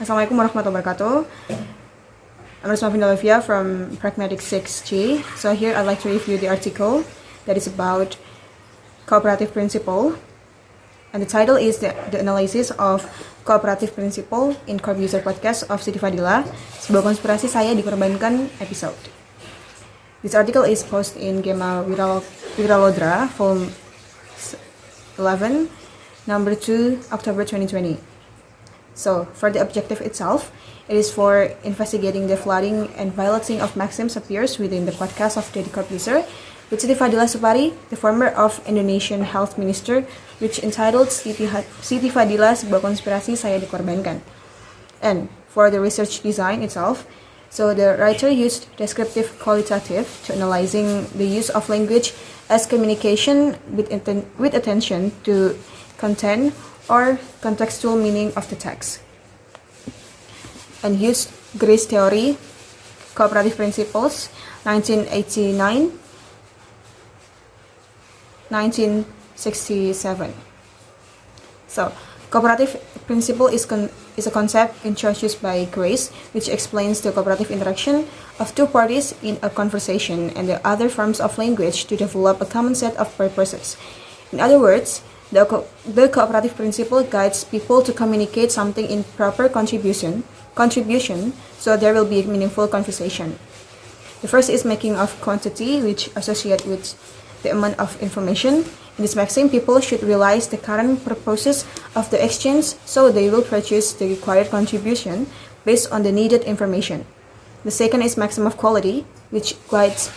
Assalamualaikum warahmatullahi wabarakatuh. I'm Risma Findaolivia from Pragmatics 6G. So here I'd like to review the article that is about Cooperative Principle. And the title is the Analysis of Cooperative Principle in Corp User Podcast of Siti Fadila. Sebuah konspirasi saya dikorbankan episode. This article is posted in Gema Wiralodra, volume 11, number 2, October 2020. So, for the objective itself, it is for investigating the flooding and violating of maxims appears within the podcast of the Corp User with Siti Fadila Supari, the former of Indonesian Health Minister, which entitled Siti Fadila Sebuah Konspirasi Saya Dikorbankan. And for the research design itself, so the writer used descriptive qualitative to analyzing the use of language as communication with attention to content or contextual meaning of the text, and used Grace Theory, Cooperative Principles, 1989, 1967. So, cooperative principle is a concept introduced by Grace, which explains the cooperative interaction of two parties in a conversation and the other forms of language to develop a common set of purposes. In other words, the cooperative principle guides people to communicate something in proper contribution, so there will be a meaningful conversation. The first is making of quantity, which associate with the amount of information. In this maxim, people should realize the current purposes of the exchange, so they will produce the required contribution based on the needed information. The second is maxim of quality, which guides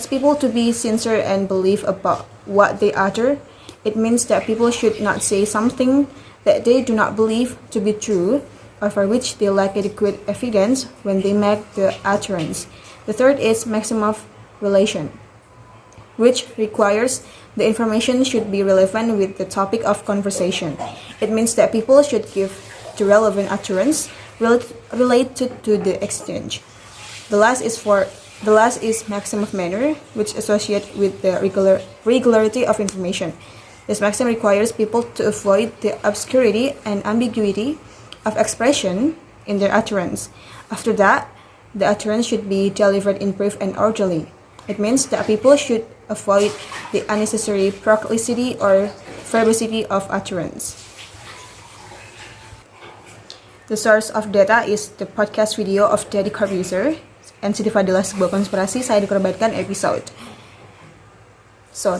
people to be sincere and believe about what they utter. It means that people should not say something that they do not believe to be true or for which they lack adequate evidence when they make the utterance. The third is maxim of relation, which requires the information should be relevant with the topic of conversation. It means that people should give the relevant utterance related to the exchange. The last is maxim of manner, which associate with the regularity of information. This maxim requires people to avoid the obscurity and ambiguity of expression in their utterance. After that, the utterance should be delivered in brief and orderly. It means that people should avoid the unnecessary prolixity or verbosity of utterance. The source of data is the podcast video of the Corp User and Siti Fadila Sebuah Konspirasi Saya Dikorbankan episode. So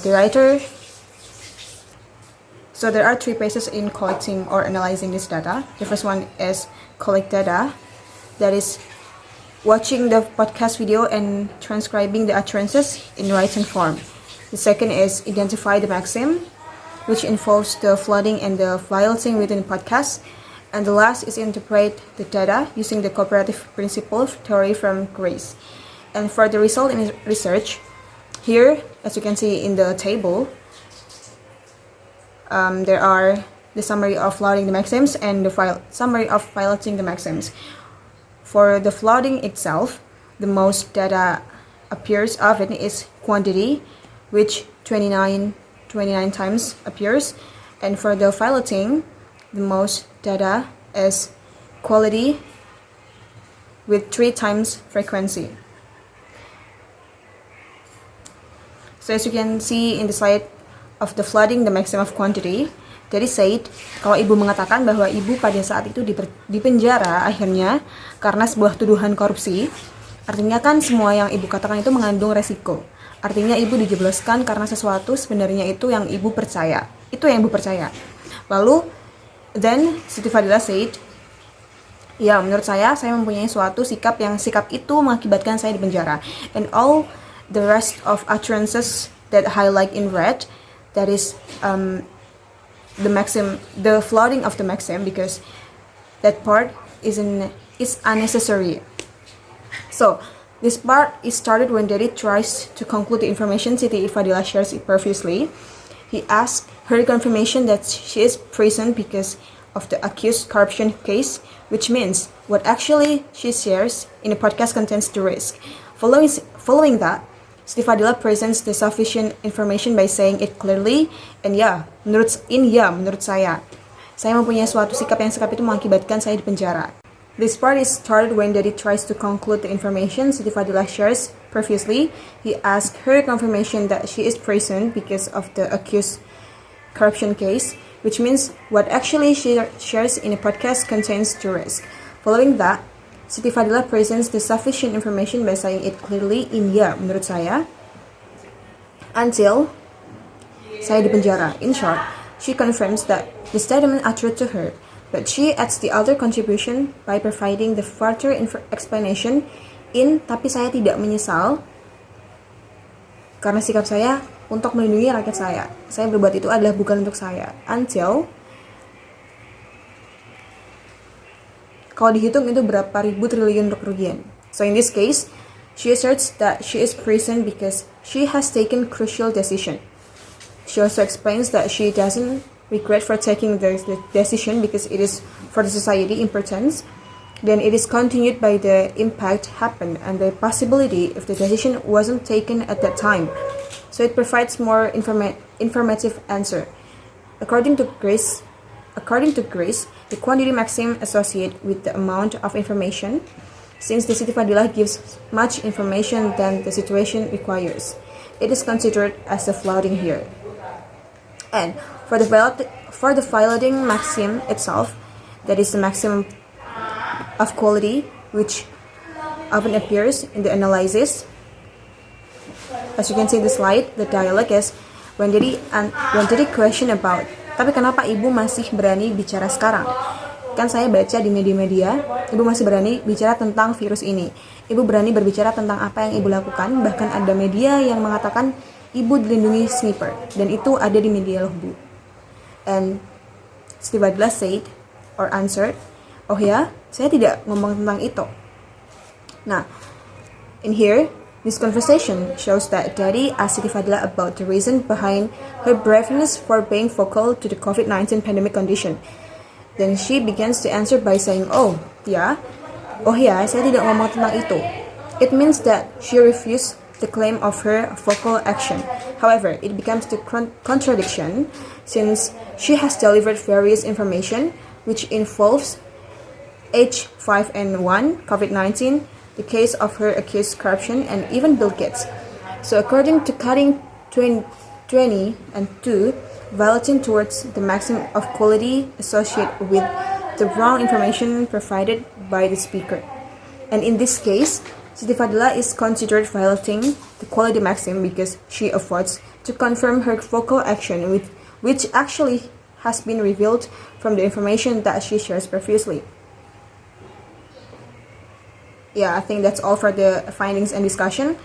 there are three phases in collecting or analyzing this data. The first one is collect data, that is watching the podcast video and transcribing the utterances in written form. The second is identify the maxim, which involves the flooding and the violating within the podcast. And the last is interpret the data using the cooperative principle theory from Grace. And for the result in research, here, as you can see in the table, there are the summary of flooding the maxims and the summary of violating the maxims. For the flooding itself, the most data appears often is quantity, which 29 times appears. And for the violating, the most data is quality with 3 times frequency. So as you can see in the slide of the flooding the maximum of quantity, jadi said, kalau ibu mengatakan bahwa ibu pada saat itu dipenjara akhirnya karena sebuah tuduhan korupsi, artinya kan semua yang ibu katakan itu mengandung resiko. Artinya ibu dijebloskan karena sesuatu sebenarnya itu yang ibu percaya. Itu yang ibu percaya. Lalu, then Siti Fadila said, ya menurut saya mempunyai suatu sikap itu mengakibatkan saya dipenjara. And all the rest of utterances that highlight in red, that is the flooding of the maxim, because that part is unnecessary. So this part is started when Daddy tries to conclude the information Siti Fadila shares previously. He asks her confirmation that she is present because of the accused corruption case, which means what actually she shares in the podcast contains the risk. Following that, Siti Fadila presents the sufficient information by saying it clearly, and menurut saya. Saya mempunyai suatu sikap yang sikap itu mengakibatkan saya dipenjara. This part is started when Daddy tries to conclude the information Siti Fadilah shares previously. He asks her confirmation that she is present because of the accused corruption case, which means what actually she shares in a podcast contains the risk. Following that, Siti Fadilah presents the sufficient information by saying it clearly in ya, menurut saya, until saya dipenjara. In short, she confirms that the statement are true to her, but she adds the other contribution by providing the further explanation in tapi saya tidak menyesal karena sikap saya untuk melindungi rakyat saya. Saya berbuat itu adalah bukan untuk saya. Until kalau dihitung itu berapa ribu triliun untuk kerugian. So in this case, she asserts that she is present because she has taken crucial decision. She also explains that she doesn't regret for taking the decision because it is for the society importance. Then it is continued by the impact happened and the possibility if the decision wasn't taken at that time. So it provides more informative answer. According to Grace, the quantity maxim associated with the amount of information, since the Siti Fadilah gives much information than the situation requires. It is considered as a flouting here. And for the violating maxim itself, that is the maximum of quality, which often appears in the analysis. As you can see in the slide, the dialogue is when did he question about, tapi kenapa ibu masih berani bicara sekarang? Kan saya baca di media-media, ibu masih berani bicara tentang virus ini. Ibu berani berbicara tentang apa yang ibu lakukan, bahkan ada media yang mengatakan ibu dilindungi sniper, dan itu ada di media loh bu. And Siti Fadilah said or answered, oh ya, saya tidak ngomong tentang itu. Nah, in here, this conversation shows that Daddy asked Siti Fadilah about the reason behind her braveness for being vocal to the COVID-19 pandemic condition. Then she begins to answer by saying, oh ya, saya tidak ngomong tentang itu. It means that she refused the claim of her vocal action. However, it becomes the contradiction since she has delivered various information which involves H5N1, COVID-19, the case of her accused corruption, and even Bill Gates. So according to cutting 20 and 2, violating towards the maximum of quality associated with the wrong information provided by the speaker. And in this case, Siti Fadilah is considered violating the quality maxim because she affords to confirm her vocal action which actually has been revealed from the information that she shares previously. Yeah, I think that's all for the findings and discussion.